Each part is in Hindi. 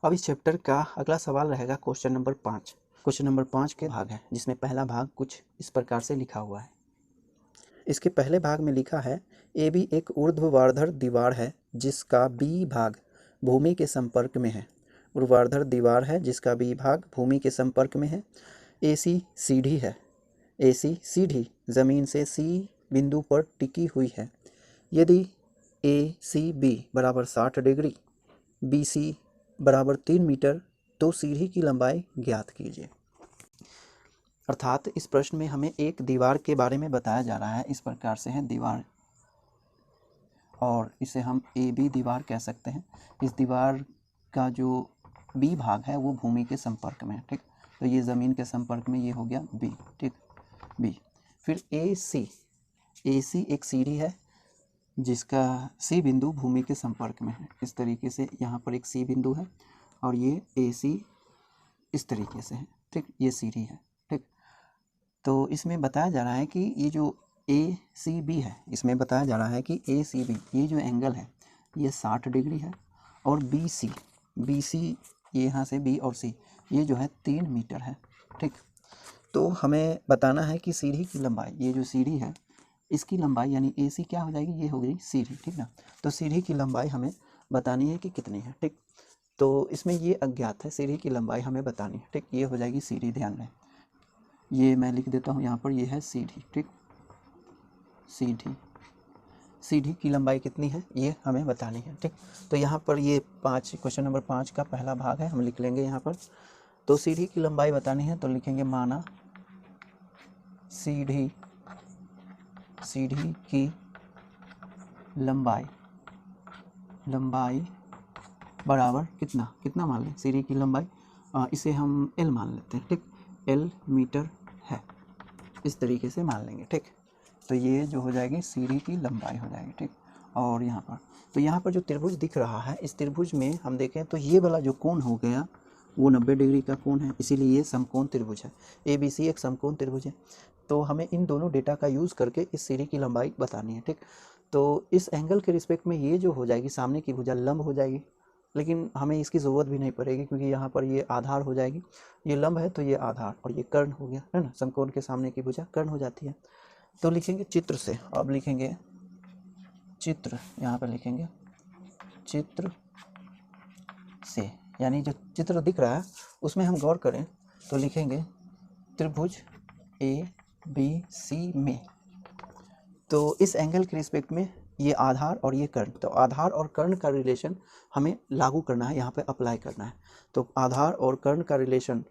अब इस चैप्टर का अगला सवाल रहेगा क्वेश्चन नंबर 5। क्वेश्चन नंबर 5 के भाग है, जिसमें पहला भाग कुछ इस प्रकार से लिखा हुआ है। इसके पहले भाग में लिखा है ए बी एक ऊर्ध्वाधर दीवार है जिसका बी भाग भूमि के संपर्क में है। ऊर्ध्वाधर दीवार है जिसका बी भाग भूमि के संपर्क में है। ए सी सीढ़ी है। ए सी सीढ़ी जमीन से सी बिंदु पर टिकी हुई है। यदि ए सी बी बराबर 60 डिग्री, बी सी बराबर 3 मीटर, तो सीढ़ी की लंबाई ज्ञात कीजिए। अर्थात इस प्रश्न में हमें एक दीवार के बारे में बताया जा रहा है। इस प्रकार से है दीवार, और इसे हम ए बी दीवार कह सकते हैं। इस दीवार का जो बी भाग है वो भूमि के संपर्क में है, ठीक। तो ये ज़मीन के संपर्क में, ये हो गया बी, ठीक, बी। फिर ए सी एक सीढ़ी है जिसका सी बिंदु भूमि के संपर्क में है। इस तरीके से यहाँ पर एक सी बिंदु है और ये ए सी इस तरीके से है, ठीक, ये सीढ़ी है, ठीक। तो इसमें बताया जा रहा है कि ये जो ए सी बी है, इसमें बताया जा रहा है कि ए सी बी ये जो एंगल है ये 60 डिग्री है, और बी सी ये यहाँ से बी और सी ये जो है 3 मीटर है, ठीक। तो हमें बताना है कि सीढ़ी की लंबाई, ये जो सीढ़ी है इसकी लंबाई यानी ए सी क्या हो जाएगी, ये हो गई सीढ़ी, ठीक ना। तो सीढ़ी की लंबाई हमें बतानी है कि कितनी है, ठीक। तो इसमें ये अज्ञात है, सीढ़ी की लंबाई हमें बतानी है, ठीक। ये हो जाएगी सीढ़ी, ध्यान दें, ये मैं लिख देता हूँ यहाँ पर, ये है सीढ़ी, ठीक। सीढ़ी की लंबाई कितनी है ये हमें बतानी है, ठीक। तो यहाँ पर ये क्वेश्चन नंबर 5 का पहला भाग है, हम लिख लेंगे यहाँ पर। तो सीढ़ी की लंबाई बतानी है तो लिखेंगे माना सीढ़ी की लंबाई बराबर कितना मान लें, सीढ़ी की लंबाई इसे हम L मान लेते हैं, ठीक। L मीटर है, इस तरीके से मान लेंगे, ठीक। तो ये जो हो जाएगी सीढ़ी की लंबाई हो जाएगी, ठीक। और यहाँ पर जो त्रिभुज दिख रहा है, इस त्रिभुज में हम देखें तो ये वाला जो कोण हो गया वो 90 डिग्री का कोण है, इसीलिए ये समकोण त्रिभुज है। ABC एक समकोण त्रिभुज है। तो हमें इन दोनों डेटा का यूज़ करके इस सीढ़ी की लंबाई बतानी है, ठीक। तो इस एंगल के रिस्पेक्ट में ये जो हो जाएगी, सामने की भुजा लंब हो जाएगी, लेकिन हमें इसकी ज़रूरत भी नहीं पड़ेगी क्योंकि यहाँ पर ये आधार हो जाएगी। ये लंब है तो ये आधार, और ये कर्ण हो गया, है ना। समकोण के सामने की भुजा कर्ण हो जाती है। तो लिखेंगे चित्र से, अब लिखेंगे चित्र, यहाँ पर लिखेंगे चित्र से, यानी जो चित्र दिख रहा है उसमें हम गौर करें तो लिखेंगे त्रिभुज ABC में। तो इस एंगल के रिस्पेक्ट में ये आधार और ये कर्ण, तो आधार और कर्ण का रिलेशन हमें लागू करना है, यहाँ पे अप्लाई करना है। तो आधार और कर्ण का रिलेशन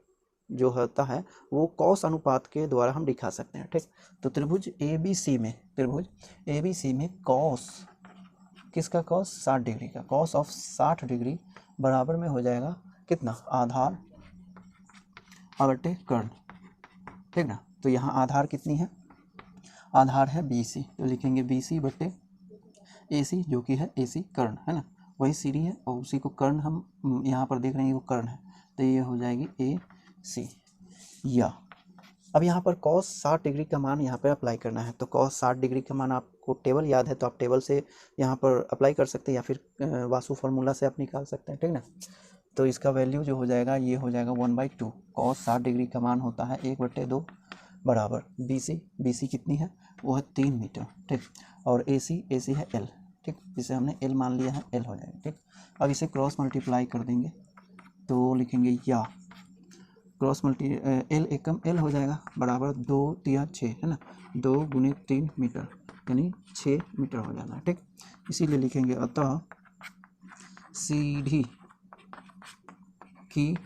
जो होता है वो कॉस अनुपात के द्वारा हम दिखा सकते हैं, ठीक। तो त्रिभुज ABC में कॉस, किसका कॉस, 60 डिग्री का, कॉस ऑफ 60 डिग्री बराबर में हो जाएगा कितना, आधार बटे कर्ण, ठीक ना। तो यहाँ आधार कितनी है, आधार है BC, तो लिखेंगे BC बटे AC जो कि है AC कर्ण, है ना। वही सीढ़ी है और उसी को कर्ण हम यहाँ पर देख रहे हैं, वो कर्ण है, तो ये हो जाएगी AC। या अब यहाँ पर cos 60 डिग्री का मान यहाँ पर अप्लाई करना है। तो cos 60 डिग्री का मान आपको टेबल याद है तो आप टेबल से यहाँ पर अप्लाई कर सकते हैं, या फिर वासु फार्मूला से आप निकाल सकते हैं, ठीक ना। तो इसका वैल्यू जो हो जाएगा ये हो जाएगा 1/2। cos 60 डिग्री का मान होता है 1/2 बराबर BC कितनी है, वो है 3 मीटर, ठीक। और AC है L, ठीक, जिसे हमने L मान लिया है, L हो जाएगा, ठीक। अब इसे क्रॉस मल्टीप्लाई कर देंगे तो लिखेंगे या क्रॉस L एकम L हो जाएगा बराबर 2 3 6, है ना, 2 × 3 मीटर यानी 6 मीटर हो जाना है, ठीक। इसीलिए लिखेंगे अतः सीढ़ी की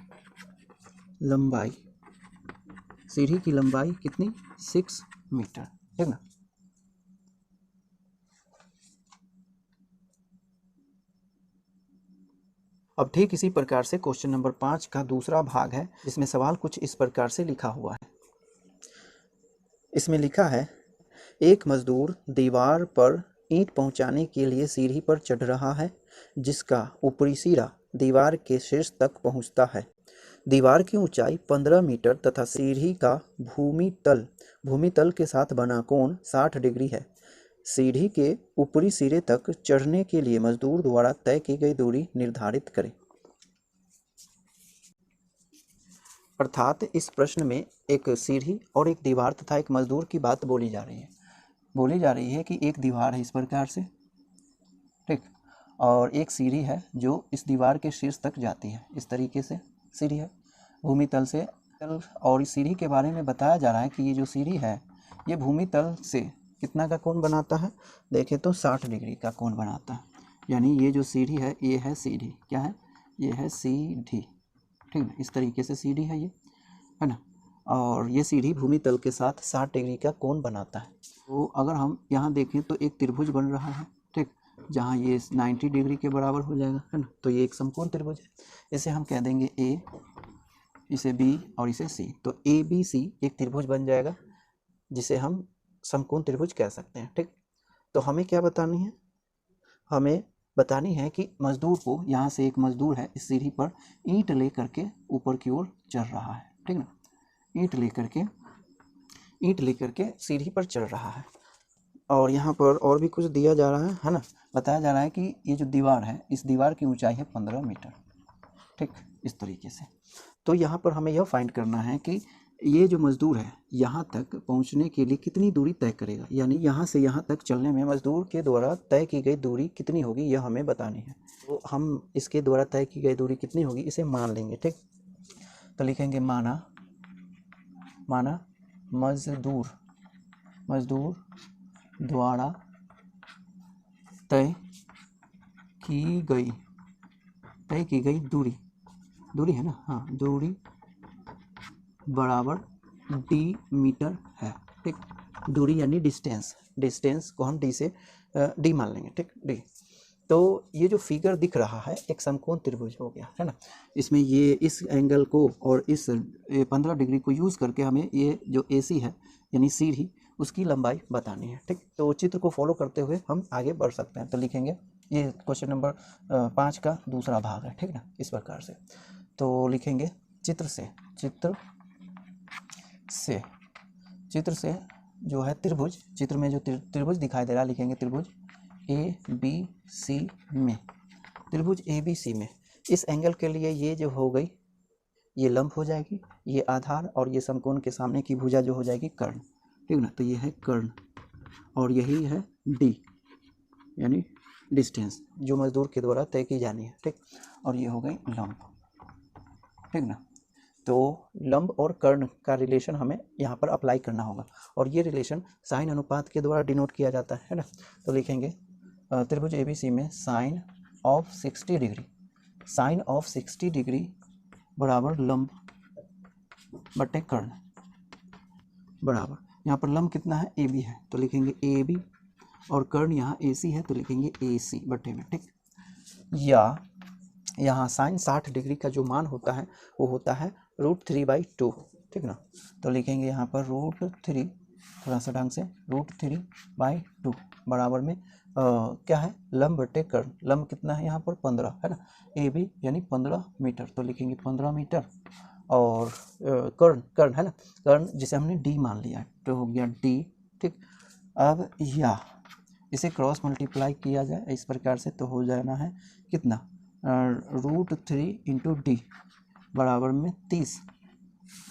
लंबाई कितनी, 6 मीटर, ठीक ना। अब ठीक इसी प्रकार से क्वेश्चन नंबर 5 का दूसरा भाग है, जिसमें सवाल कुछ इस प्रकार से लिखा हुआ है। इसमें लिखा है एक मजदूर दीवार पर ईंट पहुंचाने के लिए सीढ़ी पर चढ़ रहा है जिसका ऊपरी सिरा दीवार के शीर्ष तक पहुंचता है। दीवार की ऊंचाई 15 मीटर तथा सीढ़ी का भूमितल के साथ बना कोण 60 डिग्री है। सीढ़ी के ऊपरी सिरे तक चढ़ने के लिए मजदूर द्वारा तय की गई दूरी निर्धारित करें। अर्थात इस प्रश्न में एक सीढ़ी और एक दीवार तथा एक मजदूर की बात बोली जा रही है। बोली जा रही है कि एक दीवार है इस प्रकार से, ठीक, और एक सीढ़ी है जो इस दीवार के शीर्ष तक जाती है। इस तरीके से सीढ़ी है भूमि तल से, और इस सीढ़ी के बारे में बताया जा रहा है कि ये जो सीढ़ी है ये भूमि तल से कितना का कोण बनाता है, देखें तो 60 डिग्री का कोण बनाता है। यानी ये जो सीढ़ी है ये है सीढ़ी, क्या है, ये है सीढ़ी, ठीक ना, इस तरीके से सीढ़ी है ये, है ना, और ये सीढ़ी भूमि तल के साथ 60 डिग्री का कोण बनाता है। तो अगर हम यहाँ देखें तो एक त्रिभुज बन रहा है, ठीक, जहाँ ये 90 डिग्री के बराबर हो जाएगा, है ना, तो ये एक समकोण त्रिभुज है। इसे हम कह देंगे ए, इसे बी और इसे सी, तो ए बी सी एक त्रिभुज बन जाएगा जिसे हम समकोण त्रिभुज कह सकते हैं, ठीक। तो हमें क्या बतानी है, हमें बतानी है कि मजदूर को, यहाँ से एक मजदूर है इस सीढ़ी पर ईंट ले करके ऊपर की ओर चढ़ रहा है, ठीक ना, ईंट लेकर के सीढ़ी पर चढ़ रहा है। और यहाँ पर और भी कुछ दिया जा रहा है ना, बताया जा रहा है कि ये जो दीवार है इस दीवार की ऊंचाई है 15 मीटर, ठीक, इस तरीके से। तो यहाँ पर हमें यह फाइंड करना है कि ये जो मजदूर है यहाँ तक पहुँचने के लिए कितनी दूरी तय करेगा, यानी यहाँ से यहाँ तक चलने में मजदूर के द्वारा तय की गई दूरी कितनी होगी यह हमें बतानी है। तो हम इसके द्वारा तय की गई दूरी कितनी होगी इसे मान लेंगे, ठीक। तो लिखेंगे माना मजदूर द्वारा तय की गई दूरी है ना, हाँ, दूरी बराबर डी मीटर है, ठीक। दूरी यानी डिस्टेंस को हम डी से डी मान लेंगे, ठीक, डी। तो ये जो फिगर दिख रहा है एक समकोण त्रिभुज हो गया, है ना। इसमें ये इस एंगल को और इस 15 डिग्री को यूज़ करके हमें ये जो AC है यानी सीढ़ी उसकी लंबाई बतानी है, ठीक। तो चित्र को फॉलो करते हुए हम आगे बढ़ सकते हैं। तो लिखेंगे, ये क्वेश्चन नंबर 5 का दूसरा भाग है, ठीक ना, इस प्रकार से। तो लिखेंगे चित्र से जो है त्रिभुज, चित्र में जो त्रिभुज दिखाई दे रहा है, लिखेंगे त्रिभुज ABC में, त्रिभुज ABC में इस एंगल के लिए ये जो हो गई ये लंब हो जाएगी, ये आधार, और ये समकोण के सामने की भुजा जो हो जाएगी कर्ण, ठीक ना। तो ये है कर्ण और यही है D यानी डिस्टेंस जो मजदूर के द्वारा तय की जानी है, ठीक। और ये हो गई लंब, ठीक ना। तो लंब और कर्ण का रिलेशन हमें यहाँ पर अप्लाई करना होगा, और ये रिलेशन साइन अनुपात के द्वारा डिनोट किया जाता है ना। तो लिखेंगे त्रिभुज ABC में साइन ऑफ 60 डिग्री बराबर लंब बटे कर्ण बराबर, यहाँ पर लंब कितना है AB है तो लिखेंगे AB, और कर्ण यहाँ AC है तो लिखेंगे AC बटे में, ठीक। या यहाँ साइन 60 डिग्री का जो मान होता है वो होता है √3/2, ठीक ना। तो लिखेंगे यहाँ पर √3, थोड़ा सा ढंग से √3/2 बराबर में क्या है, लंब बटे कर्ण। लंब कितना है यहाँ पर 15 है ना, AB यानी 15 मीटर, तो लिखेंगे 15 मीटर, और कर्ण है ना, कर्ण जिसे हमने D मान लिया है तो हो गया D, ठीक। अब या इसे क्रॉस मल्टीप्लाई किया जाए इस प्रकार से तो हो जाना है कितना, √3 × D बराबर में 30,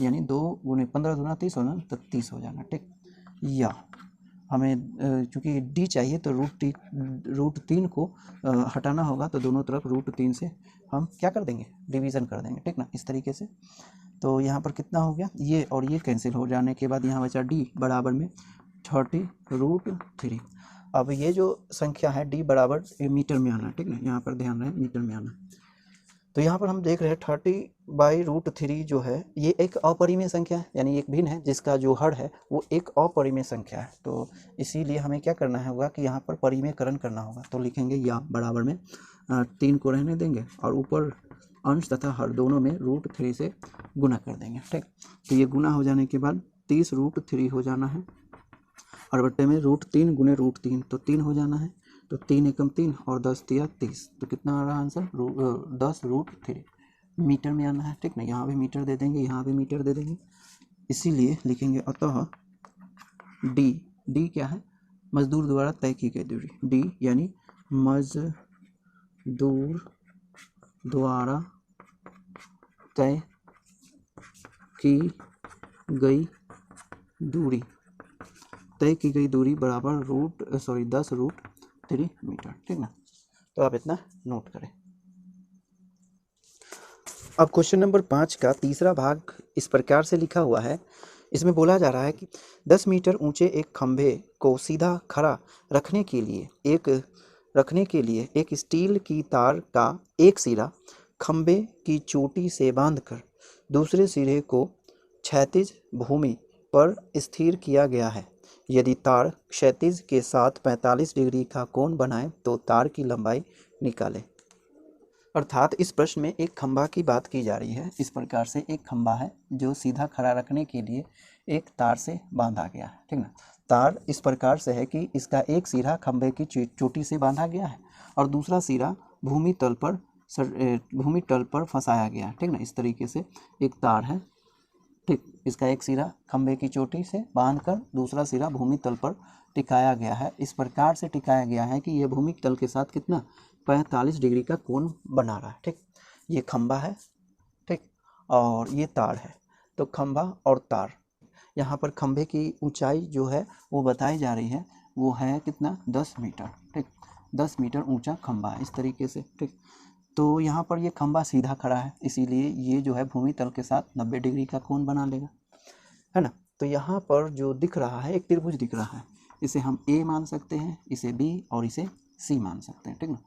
यानी 2 × 15 × 30 होना तो 30 हो जाना, ठीक। या हमें चूँकि D चाहिए तो √3 को हटाना होगा, तो दोनों तरफ √3 से हम क्या कर देंगे, डिवीज़न कर देंगे, ठीक ना, इस तरीके से। तो यहाँ पर कितना हो गया, ये और ये कैंसिल हो जाने के बाद यहाँ बचा D बराबर में 30√3। अब ये जो संख्या है D बराबर मीटर में आना है, ठीक ना, यहाँ पर ध्यान रहे मीटर में आना। तो यहाँ पर हम देख रहे हैं 30/√3 जो है ये एक अपरिमेय संख्या है, यानी एक भिन्न है जिसका जो हर है वो एक अपरिमेय संख्या है। तो इसीलिए हमें क्या करना होगा कि यहाँ पर परिमेयकरण करना होगा। तो लिखेंगे या बराबर में 3 को रहने देंगे और ऊपर अंश तथा हर दोनों में √3 से गुना कर देंगे, ठीक। तो ये गुना हो जाने के बाद 30√3 हो जाना है, और बट्टे में √3 × √3 तो 3 हो जाना है, तो 3 एकम 3 और 10 तिया 30, तो कितना आ रहा आंसर 10√3 मीटर में आना है, ठीक ना। यहाँ भी मीटर दे देंगे, यहाँ भी मीटर दे देंगे, इसीलिए लिखेंगे अतः D क्या है, मजदूर द्वारा तय की गई दूरी, D यानी मजदूर द्वारा तय की गई दूरी, तय की गई दूरी बराबर 10√3 मीटर, ठीक ना। तो आप इतना नोट करें। अब क्वेश्चन नंबर 5 का तीसरा भाग इस प्रकार से लिखा हुआ है। इसमें बोला जा रहा है कि 10 मीटर ऊंचे एक खंभे को सीधा खड़ा रखने के लिए एक स्टील की तार का एक सिरा खंभे की चोटी से बांधकर दूसरे सिरे को क्षैतिज भूमि पर स्थिर किया गया है। यदि तार क्षैतिज के साथ 45 डिग्री का कोण बनाए तो तार की लंबाई निकालें। अर्थात इस प्रश्न में एक खंभा की बात की जा रही है। इस प्रकार से एक खंभा है जो सीधा खड़ा रखने के लिए एक तार से बांधा गया है, ठीक ना। तार इस प्रकार से है कि इसका एक सिरा खंभे की चोटी से बांधा गया है और दूसरा सिरा भूमि तल पर फंसाया गया है, ठीक ना। इस तरीके से एक तार है, ठीक। इसका एक सिरा खंभे की चोटी से बांधकर दूसरा सिरा भूमि तल पर टिकाया गया है। इस प्रकार से टिकाया गया है कि यह भूमि तल के साथ कितना 45 डिग्री का कोण बना रहा है, ठीक। ये खंभा है, ठीक, और ये तार है। तो खंभा और तार, यहाँ पर खंभे की ऊंचाई जो है वो बताई जा रही है, वो है कितना 10 मीटर, ठीक। 10 मीटर ऊंचा खंभा है इस तरीके से, ठीक। तो यहाँ पर ये खंभा सीधा खड़ा है, इसीलिए ये जो है भूमि तल के साथ 90 डिग्री का कोण बना लेगा, है ना। तो यहाँ पर जो दिख रहा है एक त्रिभुज दिख रहा है, इसे हम ए मान सकते हैं, इसे बी और इसे सी मान सकते हैं, ठीक ना।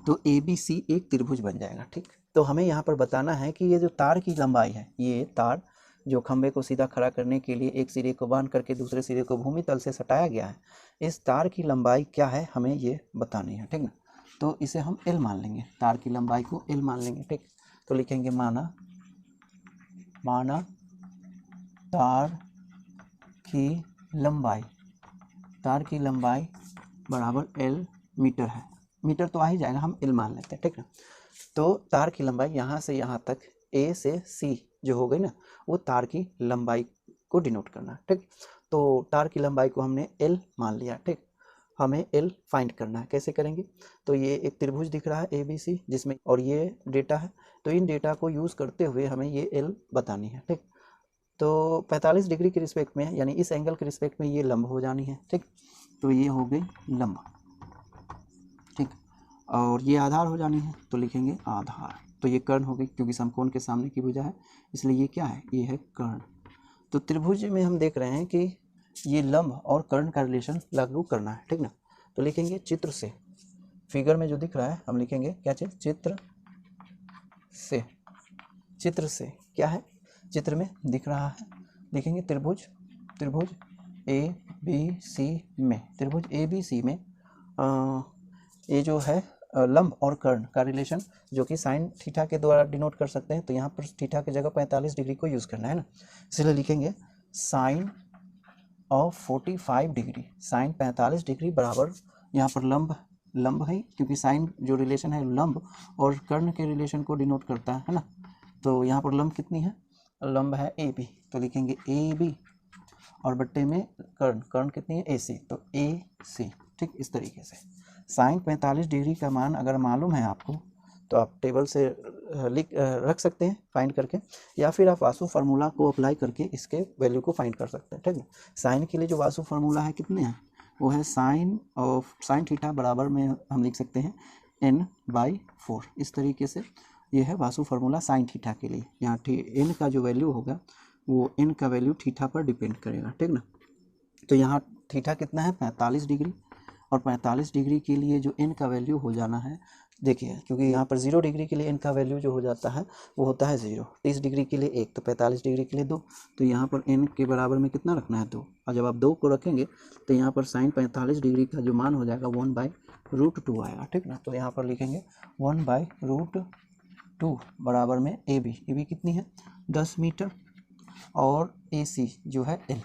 तो ए बी सी एक त्रिभुज बन जाएगा, ठीक। तो हमें यहाँ पर बताना है कि ये जो तार की लंबाई है, ये तार जो खंभे को सीधा खड़ा करने के लिए एक सिरे को बांध करके दूसरे सिरे को भूमि तल से सटाया गया है, इस तार की लंबाई क्या है हमें ये बतानी है, ठीक ना। तो इसे हम एल मान लेंगे, तार की लंबाई को एल मान लेंगे, ठीक। तो लिखेंगे माना तार की लंबाई बराबर एल मीटर है। मीटर तो आ ही जाएगा, हम एल मान लेते हैं, ठीक ना। तो तार की लंबाई यहाँ से यहाँ तक ए से सी जो हो गई ना, वो तार की लंबाई को डिनोट करना है, ठीक। तो तार की लंबाई को हमने एल मान लिया, ठीक। हमें एल फाइंड करना है, कैसे करेंगे। तो ये एक त्रिभुज दिख रहा है ए बी सी जिसमें, और ये डेटा है, तो इन डेटा को यूज़ करते हुए हमें ये एल बतानी है, ठीक। तो 45 डिग्री के रिस्पेक्ट में, यानी इस एंगल के रिस्पेक्ट में ये लंब हो जानी है, ठीक। तो ये हो गई लंब, ठीक। और ये आधार हो जानी है, तो लिखेंगे आधार। तो ये कर्ण हो गई, क्योंकि समकोण के सामने की भुजा है, इसलिए ये क्या है, ये है कर्ण। तो त्रिभुज में हम देख रहे हैं कि ये लंब और कर्ण का रिलेशन लागू करना है, ठीक ना। तो लिखेंगे चित्र से, फिगर में जो दिख रहा है हम लिखेंगे क्या चीज, चित्र से क्या है, चित्र में दिख रहा है, लिखेंगे त्रिभुज ए बी सी में ये जो है लंब और कर्ण का रिलेशन जो कि साइन थीटा के द्वारा डिनोट कर सकते हैं। तो यहाँ पर थीटा की जगह 45 डिग्री को यूज़ करना है ना, इसलिए लिखेंगे sine of 45 degree, sine 45 degree बराबर, यहाँ पर लंब है, क्योंकि साइन जो रिलेशन है लंब और कर्ण के रिलेशन को डिनोट करता है ना। तो यहाँ पर लंब कितनी है, लंब है ए बी, तो लिखेंगे ए बी, और बट्टे में कर्ण कितनी है, ए सी, तो ए सी, ठीक। इस तरीके से साइन 45 डिग्री का मान अगर मालूम है आपको तो आप टेबल से रख सकते हैं फाइंड करके, या फिर आप वासु फार्मूला को अप्लाई करके इसके वैल्यू को फाइंड कर सकते हैं, ठीक है। साइन के लिए जो वासु फार्मूला है कितने हैं, वो है साइन थीटा बराबर में हम लिख सकते हैं n/4। इस तरीके से ये है वासु फार्मूला साइन थीटा के लिए। यहाँ n का जो वैल्यू होगा वो n का वैल्यू थीटा पर डिपेंड करेगा, ठीक ना। तो यहाँ थीटा कितना है 45 डिग्री, और 45 डिग्री के लिए जो n का वैल्यू हो जाना है, देखिए क्योंकि यहाँ पर 0 डिग्री के लिए n का वैल्यू जो हो जाता है वो होता है 0, 30 डिग्री के लिए 1, तो 45 डिग्री के लिए 2, तो यहाँ पर n के बराबर में कितना रखना है 2, और जब आप 2 को रखेंगे तो यहाँ पर साइन 45 डिग्री का जो मान हो जाएगा 1/√2 आएगा, ठीक ना। तो यहाँ पर लिखेंगे 1/√2 बराबर में ए बी कितनी है 10 मीटर, और ए सी जो है l,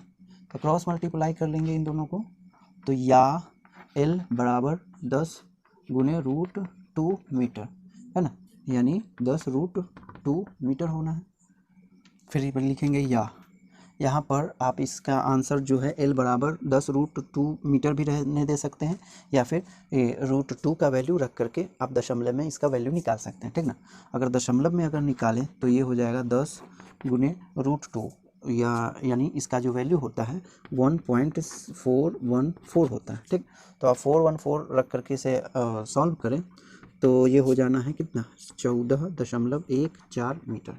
तो क्रॉस मल्टीप्लाई कर लेंगे इन दोनों को, तो या l बराबर 10 गुने √2 मीटर, है ना, यानी 10√2 मीटर होना है। फिर लिखेंगे या यहाँ पर आप इसका आंसर जो है L बराबर 10√2 मीटर भी रहने दे सकते हैं, या फिर √2 का वैल्यू रख करके आप दशमलव में इसका वैल्यू निकाल सकते हैं, ठीक ना। अगर दशमलव में अगर निकालें तो ये हो जाएगा 10 गुने √2, यानी इसका जो वैल्यू होता है 1.414 होता है, ठीक। तो आप 414 रख करके इसे सॉल्व करें तो ये हो जाना है कितना, 14.14 मीटर,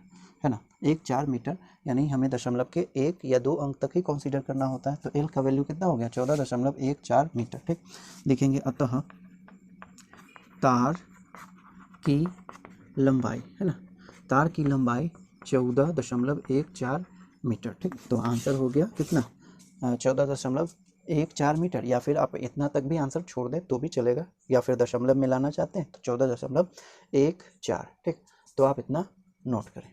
है ना। 14 मीटर, यानी हमें दशमलव के 1 या 2 अंक तक ही कंसीडर करना होता है। तो एल का वैल्यू कितना हो गया, 14.14 मीटर, ठीक। लिखेंगे अतः तार की लंबाई, है ना, तार की लंबाई 14.14 मीटर, ठीक। तो आंसर हो गया कितना, 14.14 मीटर, या फिर आप इतना तक भी आंसर छोड़ दें तो भी चलेगा, या फिर दशमलव में लाना चाहते हैं तो 14.14, ठीक। तो आप इतना नोट करें।